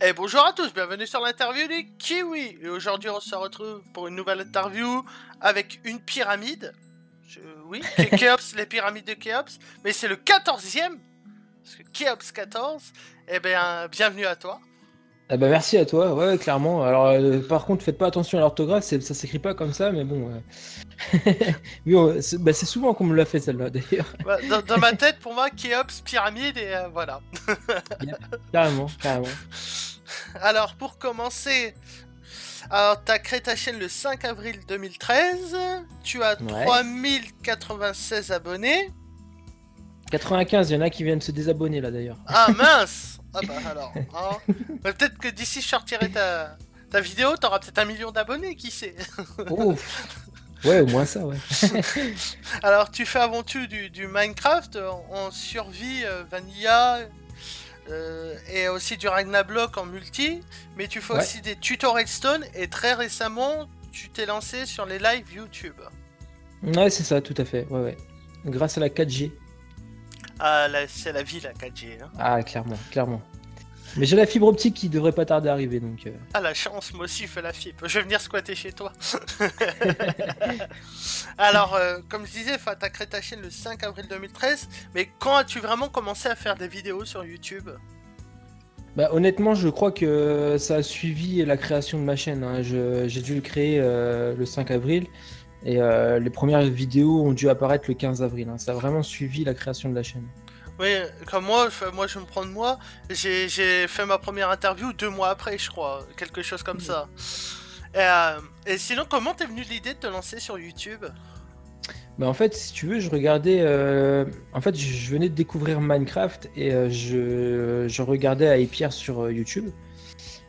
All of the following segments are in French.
Et bonjour à tous, bienvenue sur l'interview du Kiwi. Et aujourd'hui on se retrouve pour une nouvelle interview avec une pyramide. Oui, Khéops, les pyramides de Khéops. Mais c'est le 14e, parce que Khéops 14. Eh bien, bienvenue à toi. Ah bah merci à toi, ouais, clairement. Alors par contre, faites pas attention à l'orthographe, ça s'écrit pas comme ça, mais bon. Oui, c'est souvent qu'on me l'a fait celle-là d'ailleurs. Bah, dans ma tête, pour moi, Khéops, pyramide, et voilà. Yep, carrément, carrément. Alors, pour commencer, alors, t'as créé ta chaîne le 5 avril 2013. Tu as Ouais. 3096 abonnés. 95, il y en a qui viennent se désabonner là d'ailleurs. Ah mince. Ah bah alors, hein. Mais peut-être que d'ici je sortirai ta vidéo, t'auras peut-être 1 million d'abonnés, qui sait. Oh, ouais, au moins ça, ouais. Alors tu fais avant tout du Minecraft en survie vanilla et aussi du Ragnarok en multi, mais tu fais Ouais, aussi des tutorials Stone et très récemment tu t'es lancé sur les lives YouTube. ouais, c'est ça, tout à fait, ouais, ouais. Grâce à la 4G. Ah là, c'est la vie la 4G. Hein. Ah, clairement, clairement. Mais j'ai la fibre optique qui devrait pas tarder à arriver, donc... Ah la chance, moi aussi je fais la fibre. Je vais venir squatter chez toi. Alors, comme je disais, t'as créé ta chaîne le 5 avril 2013, mais quand as-tu vraiment commencé à faire des vidéos sur YouTube? Bah, honnêtement, je crois que ça a suivi la création de ma chaîne, hein. J'ai dû le créer le 5 avril et les premières vidéos ont dû apparaître le 15 avril, hein. Ça a vraiment suivi la création de la chaîne. Oui, comme moi, moi je me prends de moi, j'ai fait ma première interview 2 mois après, je crois, quelque chose comme ça. Et sinon, comment t'es venu l'idée de te lancer sur YouTube? Bah, en fait, si tu veux, je regardais. En fait, je venais de découvrir Minecraft et je regardais à Pierre sur YouTube.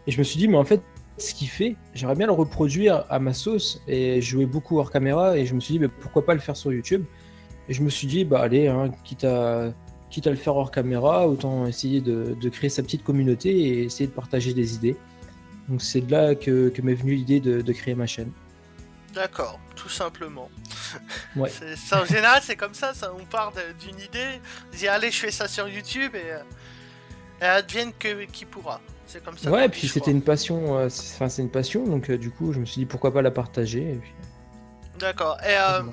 Et je me suis dit, mais en fait, ce qu'il fait, j'aimerais bien le reproduire à ma sauce. Et je jouais beaucoup hors caméra et je me suis dit, mais pourquoi pas le faire sur YouTube? Et je me suis dit, bah allez, hein, quitte à le faire hors caméra, autant essayer de créer sa petite communauté et essayer de partager des idées. Donc c'est de là que m'est venue l'idée de créer ma chaîne. D'accord, tout simplement. Ouais. En général, c'est comme ça, on part d'une idée, on dit allez, je fais ça sur YouTube et advienne que qui pourra. C'est comme ça Ouais, qu'on et dit, puis je c'était crois. une passion, c'est une passion, donc du coup je me suis dit pourquoi pas la partager. Et puis, D'accord. Et voilà.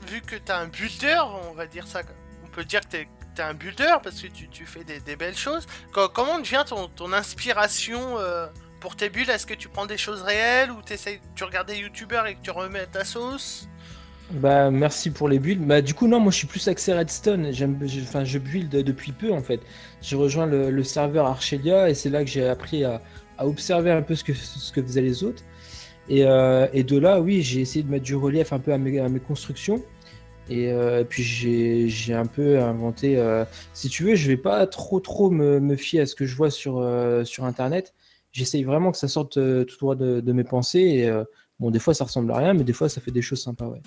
vu que t'es un builder, on va dire ça, on peut dire que t'es un builder parce que tu fais des belles choses. Comment devient ton inspiration pour tes builds? Est-ce que tu prends des choses réelles ou tu regardes des youtubeurs et que tu remets à ta sauce? Bah merci pour les builds. Bah du coup non, moi je suis plus axé Redstone. Enfin je build depuis peu en fait. J'ai rejoint le serveur Archelia et c'est là que j'ai appris à observer un peu ce que faisaient les autres. Et de là, oui, j'ai essayé de mettre du relief un peu à mes constructions. Et puis j'ai un peu inventé. Si tu veux, je vais pas trop me fier à ce que je vois sur Internet. J'essaye vraiment que ça sorte tout droit de mes pensées. Et bon, des fois ça ressemble à rien, mais des fois ça fait des choses sympas, ouais.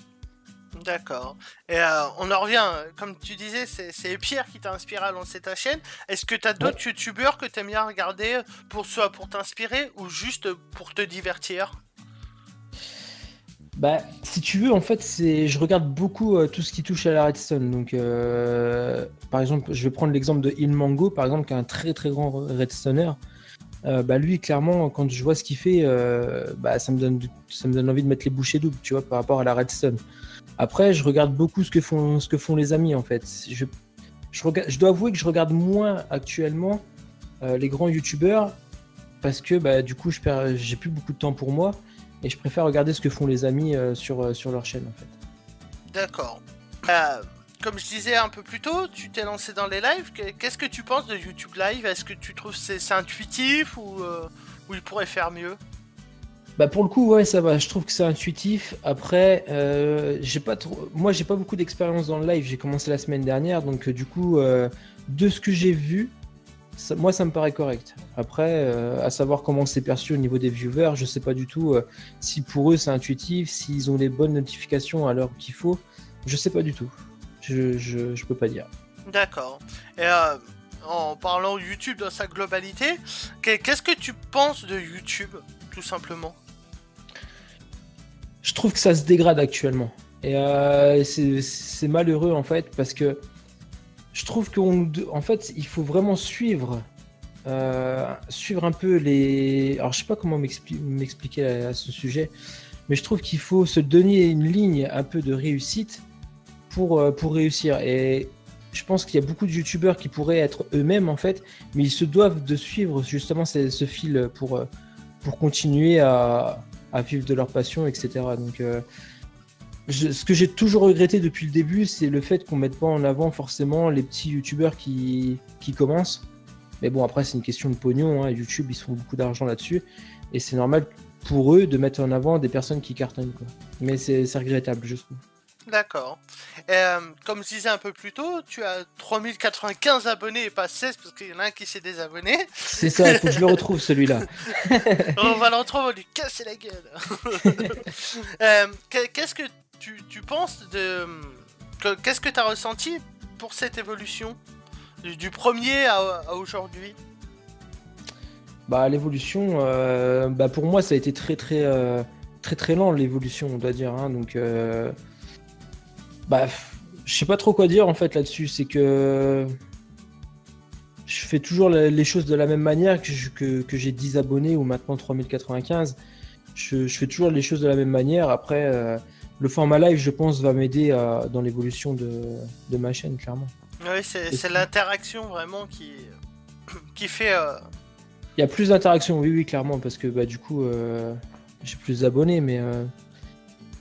D'accord. Et on en revient, comme tu disais, c'est Pierre qui t'a inspiré à lancer ta chaîne. Est-ce que t'as Ouais. d'autres youtubeurs que t'aimes bien regarder soit pour t'inspirer ou juste pour te divertir? Bah, si tu veux, en fait, je regarde beaucoup tout ce qui touche à la redstone. Donc, par exemple, je vais prendre l'exemple de Ilmango, par exemple, qui est un très grand redstoner. Bah, lui, clairement, quand je vois ce qu'il fait, bah, ça me donne envie de mettre les bouchées doubles, tu vois, par rapport à la redstone. Après, je regarde beaucoup ce que font les amis, en fait. Je dois avouer que je regarde moins actuellement les grands youtubeurs parce que bah, du coup, j'ai plus beaucoup de temps pour moi et je préfère regarder ce que font les amis sur leur chaîne, en fait. D'accord. Euh, Comme je disais un peu plus tôt, tu t'es lancé dans les lives. Qu'est-ce que tu penses de YouTube Live? Est-ce que tu trouves que c'est intuitif ou il pourrait faire mieux? Bah pour le coup, ouais, ça va. Je trouve que c'est intuitif. Après, moi, j'ai pas beaucoup d'expérience dans le live. J'ai commencé la semaine dernière, donc du coup, de ce que j'ai vu, moi, ça me paraît correct. Après, à savoir comment c'est perçu au niveau des viewers, je sais pas du tout si pour eux c'est intuitif, s'ils ont les bonnes notifications à l'heure qu'il faut. Je sais pas du tout. Je peux pas dire. D'accord. Et en parlant YouTube dans sa globalité, qu'est-ce que tu penses de YouTube, tout simplement? Je trouve que ça se dégrade actuellement. Et c'est malheureux en fait parce que je trouve qu'en fait, il faut vraiment suivre suivre un peu les. Alors, je sais pas comment m'expliquer à ce sujet, mais je trouve qu'il faut se donner une ligne un peu de réussite pour réussir. Et je pense qu'il y a beaucoup de youtubeurs qui pourraient être eux-mêmes en fait, mais ils se doivent de suivre justement ce fil pour continuer à vivre de leur passion, etc. Donc, ce que j'ai toujours regretté depuis le début, c'est le fait qu'on mette pas en avant forcément les petits youtubeurs qui commencent. Mais bon, après, c'est une question de pognon, hein. YouTube, ils se font beaucoup d'argent là-dessus. Et c'est normal pour eux de mettre en avant des personnes qui cartonnent, quoi. Mais c'est regrettable, je trouve. D'accord. Comme je disais un peu plus tôt, tu as 3095 abonnés et pas 16 parce qu'il y en a un qui s'est désabonné. C'est ça, il faut que je le retrouve, celui-là. On va le retrouver, on va lui casser la gueule. Qu'est-ce que tu penses de... Qu'est-ce que tu as ressenti pour cette évolution du premier à aujourd'hui? Bah, l'évolution, bah, pour moi, ça a été très lent, l'évolution, on doit dire, hein. Donc, bah, je sais pas trop quoi dire en fait là-dessus. C'est que je fais toujours les choses de la même manière que j'ai 10 abonnés ou maintenant 3095. Je fais toujours les choses de la même manière. Après, le format live, je pense, va m'aider dans l'évolution de ma chaîne, clairement. Oui, c'est l'interaction vraiment qui fait... Il y a plus d'interaction, oui, oui, clairement, parce que bah, du coup, j'ai plus d'abonnés, mais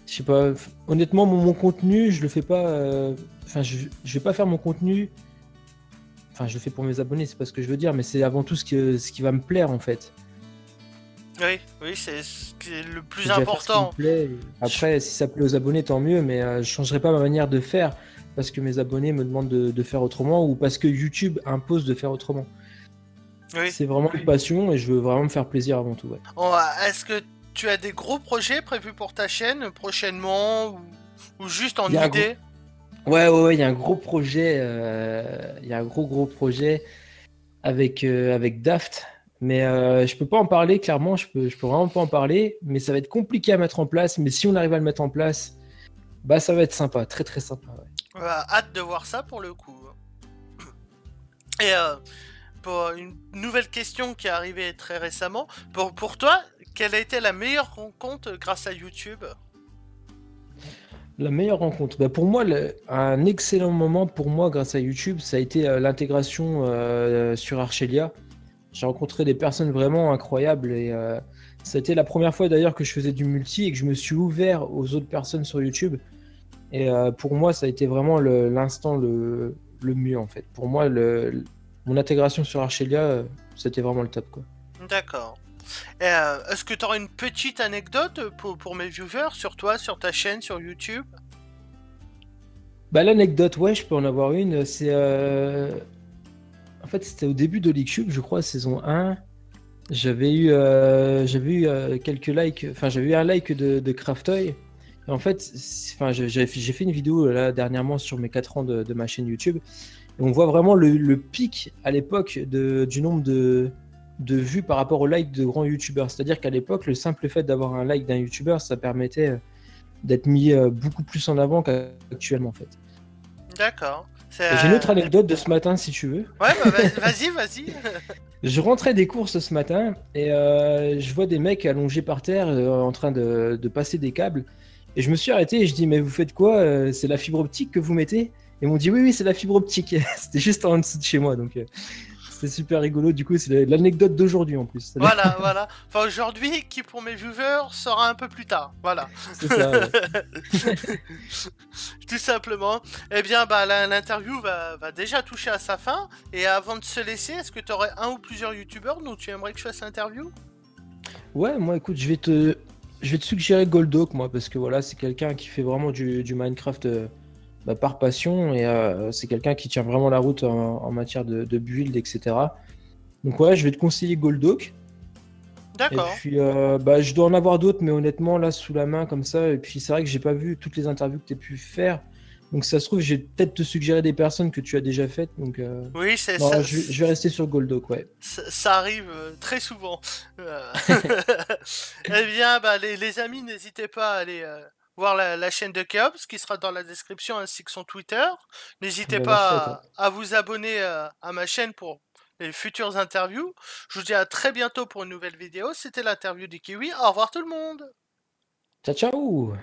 je sais pas. Honnêtement, mon contenu, je le fais pas. Enfin, je vais pas faire mon contenu. Enfin, je le fais pour mes abonnés, c'est pas ce que je veux dire, mais c'est avant tout ce qui va me plaire en fait. Oui, c'est ce qui est le plus Déjà faire ce qui me important. plaît. Après, si ça plaît aux abonnés, tant mieux, mais je changerai pas ma manière de faire parce que mes abonnés me demandent de faire autrement ou parce que YouTube impose de faire autrement. Oui. C'est vraiment une passion et je veux vraiment me faire plaisir avant tout. Ouais. Est-ce que tu as des gros projets prévus pour ta chaîne prochainement ou juste en Il y a un idée? Ouais, il y a un gros projet. Il y a un gros projet avec Daft. Mais je peux pas en parler, clairement. Je peux vraiment pas en parler. Mais ça va être compliqué à mettre en place. Mais si on arrive à le mettre en place, bah ça va être sympa. Très sympa. Ouais. Hâte de voir ça pour le coup. Et pour une nouvelle question qui est arrivée très récemment, pour toi, quelle a été la meilleure rencontre grâce à YouTube? La meilleure rencontre. Bah pour moi, un excellent moment pour moi grâce à YouTube, ça a été l'intégration sur Archelia. J'ai rencontré des personnes vraiment incroyables et ça a été la première fois d'ailleurs que je faisais du multi et que je me suis ouvert aux autres personnes sur YouTube. Et pour moi, ça a été vraiment l'instant le mieux en fait. Pour moi, mon intégration sur Archelia, c'était vraiment le top, quoi. D'accord. Est-ce que tu aurais une petite anecdote pour mes viewers sur toi, sur ta chaîne, sur YouTube? Bah l'anecdote, ouais, je peux en avoir une. C'est en fait, c'était au début de LeagueCube, je crois, saison 1. J'avais eu quelques likes, enfin j'avais eu un like de Craftoy. Et en fait, j'ai fait une vidéo là dernièrement sur mes 4 ans de ma chaîne YouTube. Et on voit vraiment le pic à l'époque du nombre de vues par rapport au like de grands youtubeurs. C'est-à-dire qu'à l'époque, le simple fait d'avoir un like d'un youtubeur, ça permettait d'être mis beaucoup plus en avant qu'actuellement en fait. D'accord. J'ai une autre anecdote de ce matin si tu veux. Ouais, bah vas-y. Je rentrais des courses ce matin et je vois des mecs allongés par terre en train de passer des câbles. Et je me suis arrêté et je dis mais vous faites quoi? C'est la fibre optique que vous mettez? Et ils m'ont dit oui c'est la fibre optique. C'était juste en dessous de chez moi donc c'était super rigolo. Du coup c'est l'anecdote d'aujourd'hui en plus. Voilà. Enfin aujourd'hui qui pour mes viewers sera un peu plus tard. Voilà. C'est ça. Ouais. Tout simplement. Eh bien bah l'interview va déjà toucher à sa fin. Et avant de se laisser, est-ce que tu aurais un ou plusieurs youtubeurs dont tu aimerais que je fasse l'interview? Ouais, moi écoute, je vais te suggérer Goldock, moi, parce que voilà, c'est quelqu'un qui fait vraiment du Minecraft par passion et c'est quelqu'un qui tient vraiment la route en matière de build, etc. Donc ouais, je vais te conseiller Goldock. D'accord. Et puis je dois en avoir d'autres, mais honnêtement, là, sous la main, comme ça, et puis c'est vrai que j'ai pas vu toutes les interviews que tu as pu faire. Donc ça se trouve, je vais peut-être te suggérer des personnes que tu as déjà faites. Donc oui, c'est non, ça. Je vais rester sur Goldock, ouais. Ça arrive très souvent. Eh bien, bah, les amis, n'hésitez pas à aller voir la chaîne de Keops qui sera dans la description ainsi que son Twitter. N'hésitez Bah, merci à pas toi. à vous abonner à ma chaîne pour les futures interviews. Je vous dis à très bientôt pour une nouvelle vidéo. C'était l'interview du Kiwi. Au revoir tout le monde. Ciao, ciao!